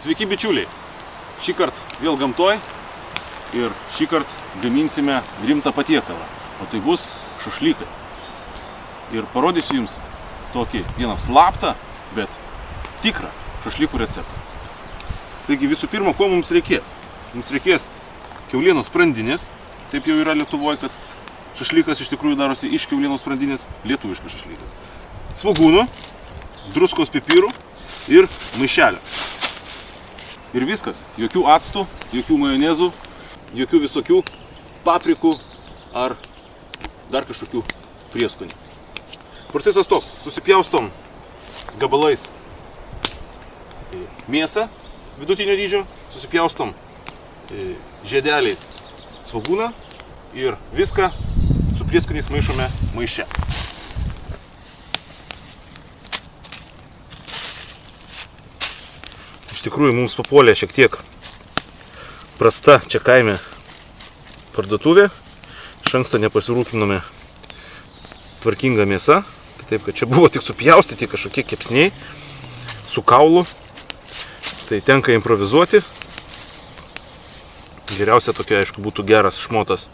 Sveiki bičiuliai, šį kartą vėl gamtoj ir šį kartą gaminsime rimtą patiekalą, o tai bus šašlykai. Ir parodysiu jums tokį vieną slaptą, bet tikrą šašlykų receptą. Taigi visų pirma, ko mums reikės? Mums reikės kiaulienos sprandinės, taip jau yra Lietuvoje, kad šašlykas iš tikrųjų darosi iš kiaulienos sprandinės, lietuviškas šašlykas. Svogūnų, druskos pipirų ir maišelio. Ir viskas, jokių actų, jokių majonezų, jokių visokių paprikų ar dar kažkokių prieskonių. Procesas toks, susipjaustom gabalais mėsą vidutinio dydžio, susipjaustom žiedeliais svogūną ir viską su prieskoniais maišome maiše. Iš tikrųjų mums papuolė šiek tiek prasta čia kaime parduotuvė. Iš anksto nepasirūpinome tvarkinga mėsa. Taip, kad čia buvo tik supjaustyti kažkokie kepsniai su kaulu. Tai tenka improvizuoti. Geriausia tokia, aišku, būtų geras šmotas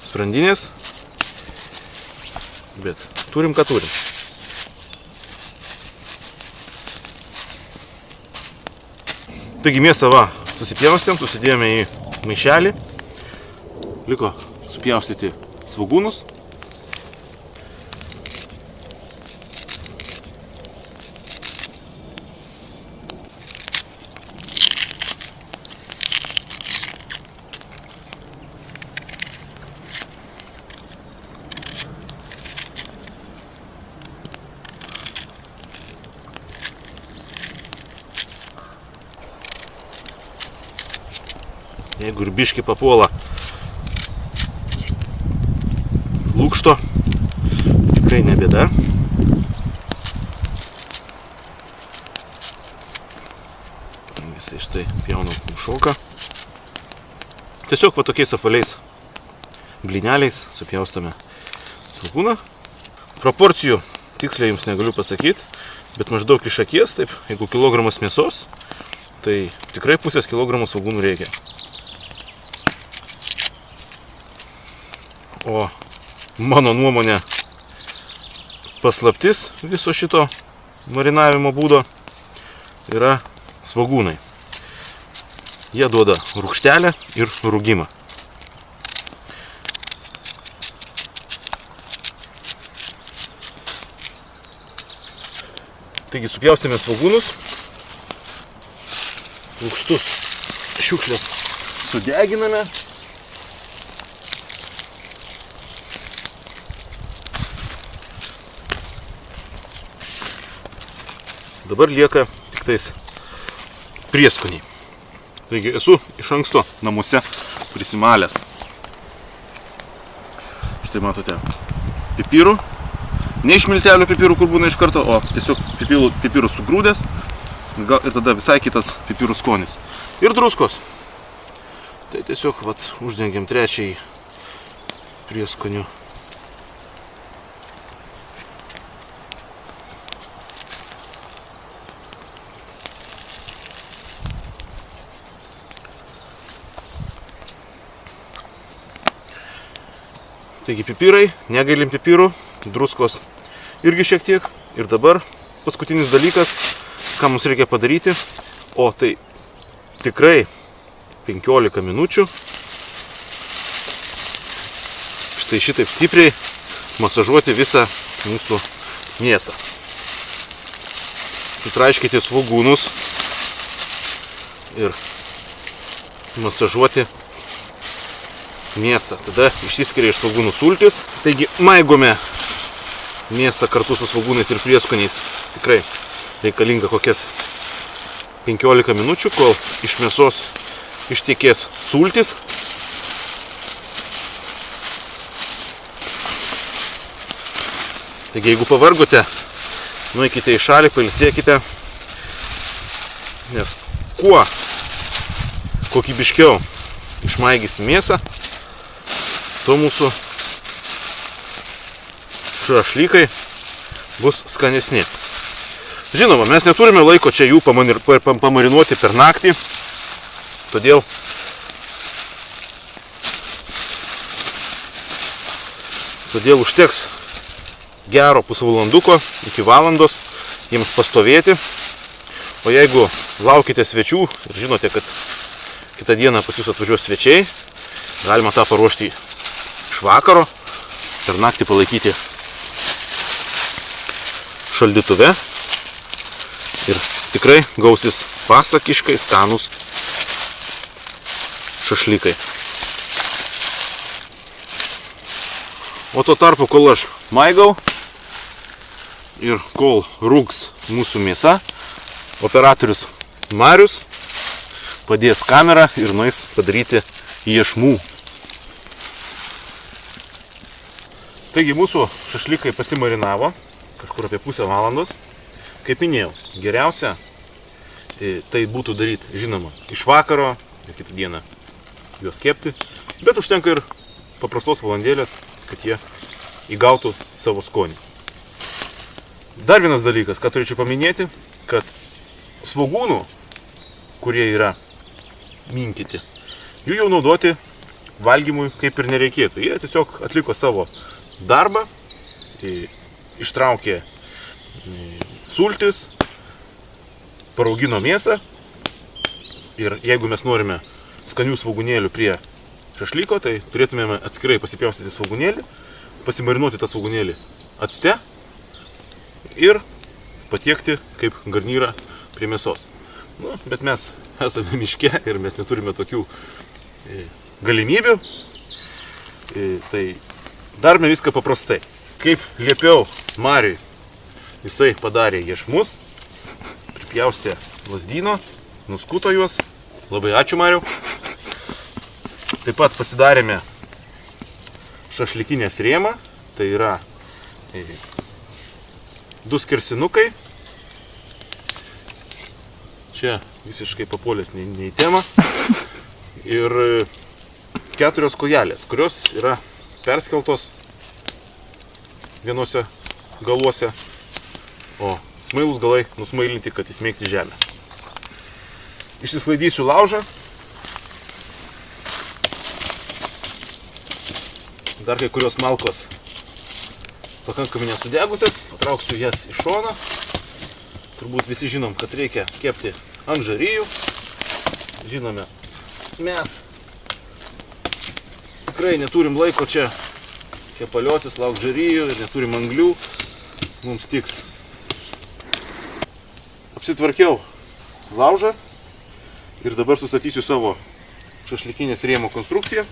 sprandinės. Bet turim, ką turim. Taigi mėsą va susipjaustėm, susidėjome į maišelį. Liko supjaustyti svogūnus. Jeigu ir biškį papuola lūkšto, tikrai ne bėda. Visai štai pjaunam šoką. Tiesiog va tokiais apvaliais blyneliais supjaustame svogūną. Proporcijų tiksliai jums negaliu pasakyti, bet maždaug iš akies, taip, jeigu kilogramas mėsos, tai tikrai pusės kilogramo svogūnų reikia. O mano nuomonė paslaptis viso šito marinavimo būdo yra svogūnai. Jie duoda rūgštelę ir rūgimą. Taigi supjaustėme svogūnus, lūkštus šiukšlės sudeginame. Dabar lieka tik tais prieskoniai. Taigi esu iš anksto namuose prisimalęs. Štai matote pipirų. Ne iš miltelių pipirų, kur būna iš karto, o tiesiog pipirų sugrūdęs. Ir tada visai kitas pipirų skonis. Ir druskos. Tai tiesiog vat, uždengiam trečiąjį prieskonių. Taigi pipirai, negailim pipirų, druskos irgi šiek tiek. Ir dabar paskutinis dalykas, ką mums reikia padaryti, o tai tikrai 15 minučių. Štai šitaip stipriai masažuoti visą mūsų mėsą. Sutraiškite svogūnus ir masažuoti mėsą. Tada išsiskiria iš svogūnų sultis. Taigi maigome mėsą kartu su svogūnais ir prieskoniais. Tikrai reikalinga kokias 15 minučių, kol iš mėsos ištekės sultis. Taigi jeigu pavargote, nueikite į šalį, pailsėkite, nes kuo kokybiškiau išmaigysim mėsą, tuo mūsų šašlykai bus skanesni. Žinoma, mes neturime laiko čia jų pamarinuoti per naktį, todėl užteks gero pusvalanduko iki valandos jiems pastovėti. O jeigu laukite svečių ir žinote, kad kitą dieną pas jūs atvažiuos svečiai, galima tą paruošti iš vakaro, per naktį palaikyti šaldytuve ir tikrai gausis pasakiškai skanūs šašlykai. O tuo tarpu, kol aš maigau ir kol rūgs mūsų mėsa, operatorius Marius padės kamerą ir nueis padaryti iešmų. Taigi mūsų šašlykai pasimarinavo kažkur apie pusę valandos. Kaip minėjau, geriausia tai būtų daryti, žinoma, iš vakaro ir kitą dieną juos kepti, bet užtenka ir paprastos valandėlės, kad jie įgautų savo skonį. Dar vienas dalykas, ką turėčiau paminėti, kad svogūnų, kurie yra minkyti, jų jau naudoti valgymui kaip ir nereikėtų. Jie tiesiog atliko savo darbą, ištraukė sultis, paraugino mėsą ir jeigu mes norime skanių svogūnėlių prie šašlyko, tai turėtumėme atskirai pasipjaustyti svogūnėlį, pasimarinuoti tą svogūnėlį acte ir patiekti kaip garnyrą prie mėsos. Nu, bet mes esame miške ir mes neturime tokių galimybių, tai darome viską paprastai. Kaip liepiau Mariui, jisai padarė iešmus, pripjaustė lazdyno, nuskuto juos. Labai ačiū, Mariau. Taip pat pasidarėme šašlykinės rėmą, tai yra 2 skersinukai. Čia visiškai papuolės ne į temą. Ir 4 kojelės, kurios yra perskeltos vienose galuose, o smailūs galai nusmailinti, kad įsmeigti žemę. Išsisklaidysiu laužą. Dar kai kurios malkos pakankamai nesudegusios, patrauksiu jas į šoną. Turbūt visi žinom, kad reikia kepti ant žarijų. Žinome, mes tikrai neturim laiko čia kepaliotis, lauk žarijų ir neturim anglių. Mums tiks. Apsitvarkiau laužą ir dabar sustatysiu savo šašlykinės rėmo konstrukciją.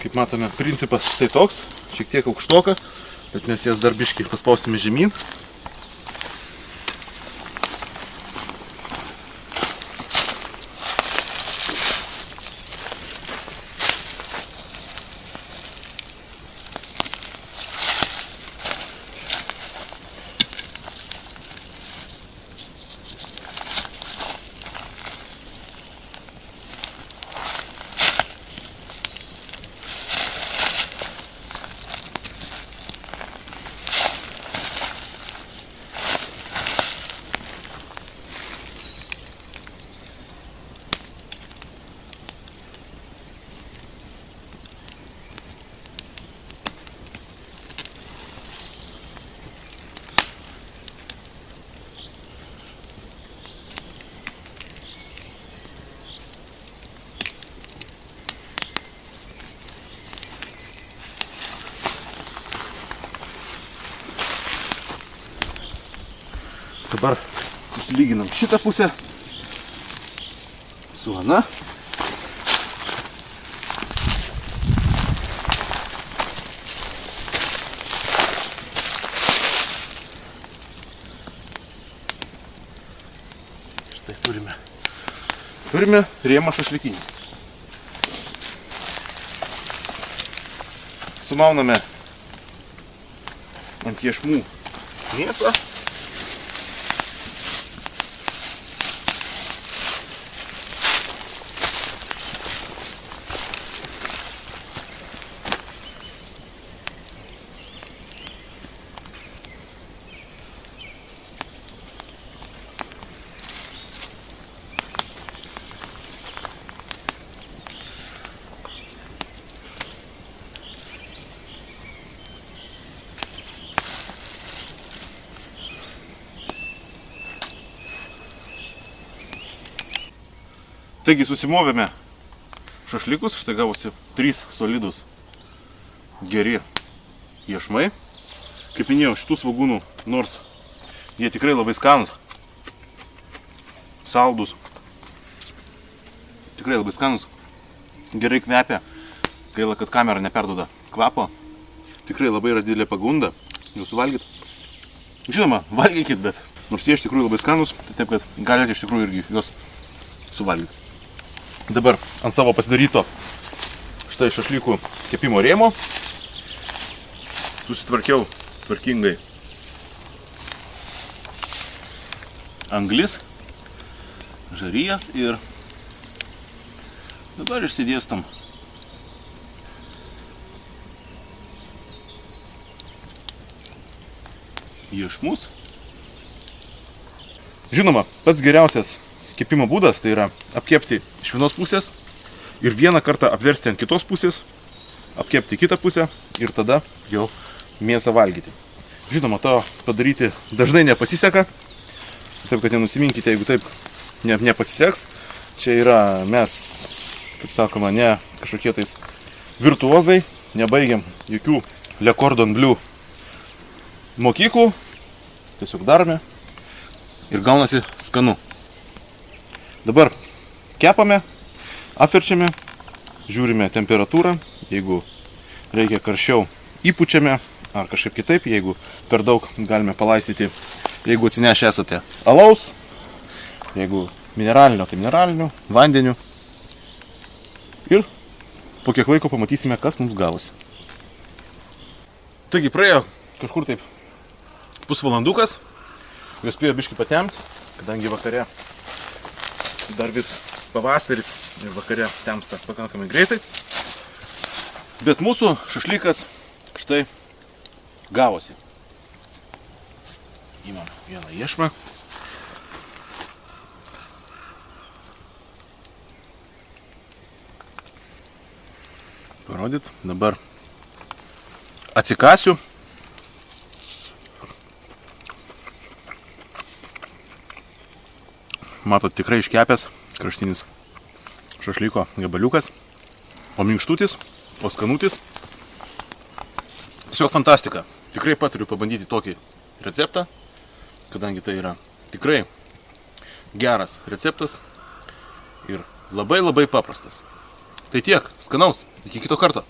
Kaip matome, principas tai toks, šiek tiek aukštoka, bet mes jas dar biškį paspausime žemyn. Dabar susilyginam šitą pusę su ana. Štai turime rėmą šašlikinį. Sumauname ant iešmų mėsą. Taigi susimovėme šašlikus, štai gavosi 3 solidus geri iešmai. Kaip minėjau, šitų svogūnų, nors jie tikrai labai skanūs, saldus, tikrai labai skanūs, gerai kvepia, gaila, kad kamera neperduoda kvapo, tikrai labai yra didelė pagunda jų suvalgyti. Žinoma, valgykit, bet nors jie iš tikrųjų labai skanūs, tai taip, kad galite iš tikrųjų irgi juos suvalgyti. Dabar ant savo pasidaryto štai šašlykų kepimo rėmo susitvarkiau tvarkingai anglis, žarijas ir dabar išsidėstam iešmus. Žinoma, pats geriausias kepimo būdas tai yra apkepti iš vienos pusės ir vieną kartą apversti ant kitos pusės, apkepti kitą pusę ir tada jau mėsą valgyti. Žinoma, to padaryti dažnai nepasiseka, taip kad nenusiminkite, jeigu taip nepasiseks. Čia yra mes, kaip sakoma, ne kažkokie tais virtuozai, nebaigiam jokių Le Cordon Bleu mokyklų, tiesiog darome ir gaunasi skanu. Dabar kepame, apverčiame, žiūrime temperatūrą, jeigu reikia karščiau įpučiame ar kažkaip kitaip, jeigu per daug galime palaistyti, jeigu atsinešę esate alaus, jeigu mineralinio, tai mineraliniu, vandeniu ir po kiek laiko pamatysime, kas mums gavosi. Taigi praėjo kažkur taip pusvalandukas, jau spėjo biškį patemti, kadangi vakare dar vis pavasaris ir vakare temsta pakankamai greitai. Bet mūsų šašlykas štai gavosi. Imam vieną iešmą. Parodyt. Dabar atsikasiu. Matot, tikrai iškepęs kraštinis šašlyko gabaliukas, o minkštutis, o skanutis. Tiesiog fantastika. Tikrai patariu pabandyti tokį receptą, kadangi tai yra tikrai geras receptas ir labai paprastas. Tai tiek, skanaus, iki kito karto.